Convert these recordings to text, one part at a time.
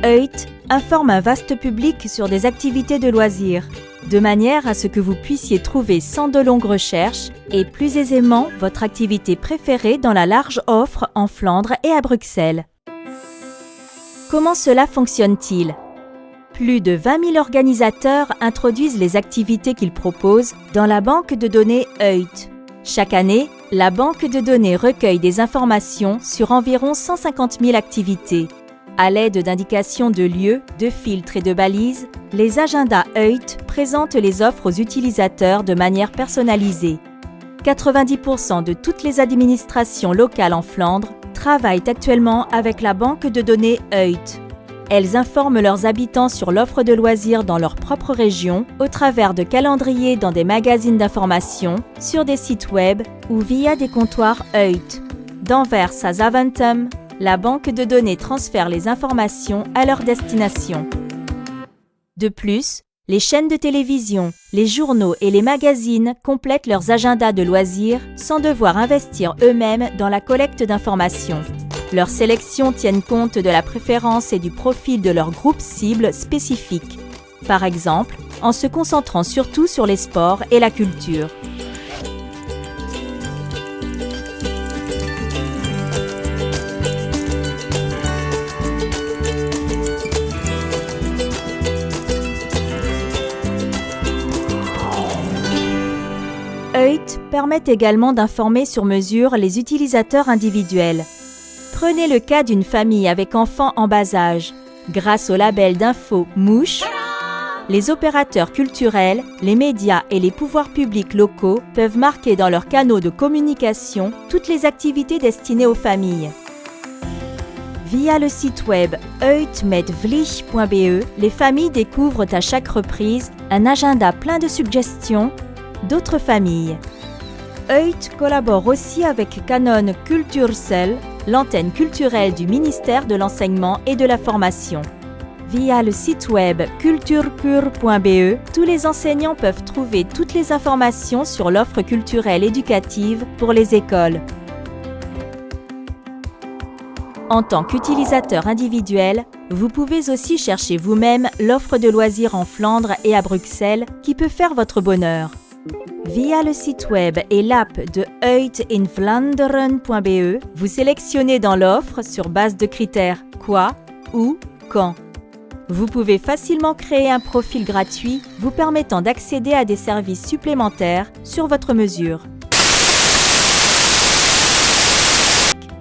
Heut informe un vaste public sur des activités de loisirs, de manière à ce que vous puissiez trouver sans de longues recherches et plus aisément votre activité préférée dans la large offre en Flandre et à Bruxelles. Comment cela fonctionne-t-il ? Plus de 20 000 organisateurs introduisent les activités qu'ils proposent dans la banque de données Heut. Chaque année, la banque de données recueille des informations sur environ 150 000 activités. À l'aide d'indications de lieux, de filtres et de balises, les agendas Heut présentent les offres aux utilisateurs de manière personnalisée. 90% de toutes les administrations locales en Flandre travaillent actuellement avec la banque de données Heut. Elles informent leurs habitants sur l'offre de loisirs dans leur propre région au travers de calendriers dans des magazines d'information, sur des sites web ou via des comptoirs Heut. D'Anvers à Zaventem, la banque de données transfère les informations à leur destination. De plus, les chaînes de télévision, les journaux et les magazines complètent leurs agendas de loisirs sans devoir investir eux-mêmes dans la collecte d'informations. Leurs sélections tiennent compte de la préférence et du profil de leur groupe cible spécifique, par exemple en se concentrant surtout sur les sports et la culture. Heut permet également d'informer sur mesure les utilisateurs individuels. Prenez le cas d'une famille avec enfants en bas âge. Grâce au label d'info Mouche, les opérateurs culturels, les médias et les pouvoirs publics locaux peuvent marquer dans leurs canaux de communication toutes les activités destinées aux familles. Via le site web heutmetvlich.be, les familles découvrent à chaque reprise un agenda plein de suggestions d'autres familles. Heut collabore aussi avec Canon Cultuurcel, l'antenne culturelle du ministère de l'Enseignement et de la Formation. Via le site web culturecur.be, tous les enseignants peuvent trouver toutes les informations sur l'offre culturelle éducative pour les écoles. En tant qu'utilisateur individuel, vous pouvez aussi chercher vous-même l'offre de loisirs en Flandre et à Bruxelles qui peut faire votre bonheur. Via le site web et l'app de heutinvlanderen.be, vous sélectionnez dans l'offre sur base de critères quoi, où, quand. Vous pouvez facilement créer un profil gratuit vous permettant d'accéder à des services supplémentaires sur votre mesure.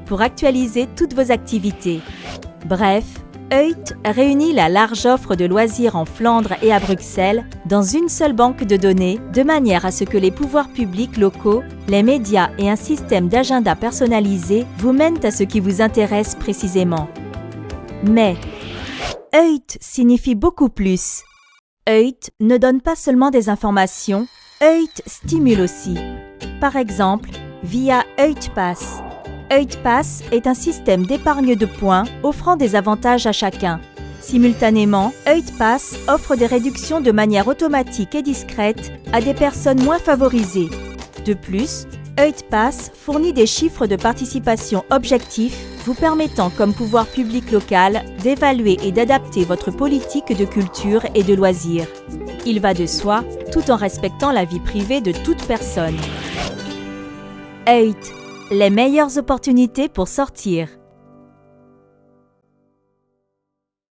Pour actualiser toutes vos activités. Bref, Heut réunit la large offre de loisirs en Flandre et à Bruxelles dans une seule banque de données, de manière à ce que les pouvoirs publics locaux, les médias et un système d'agenda personnalisé vous mènent à ce qui vous intéresse précisément. Mais Heut signifie beaucoup plus. Heut ne donne pas seulement des informations, Heut stimule aussi. Par exemple, via HeutPass. HeutPass est un système d'épargne de points offrant des avantages à chacun. Simultanément, HeutPass offre des réductions de manière automatique et discrète à des personnes moins favorisées. De plus, HeutPass fournit des chiffres de participation objectifs vous permettant comme pouvoir public local d'évaluer et d'adapter votre politique de culture et de loisirs. Il va de soi, tout en respectant la vie privée de toute personne. Heut, les meilleures opportunités pour sortir.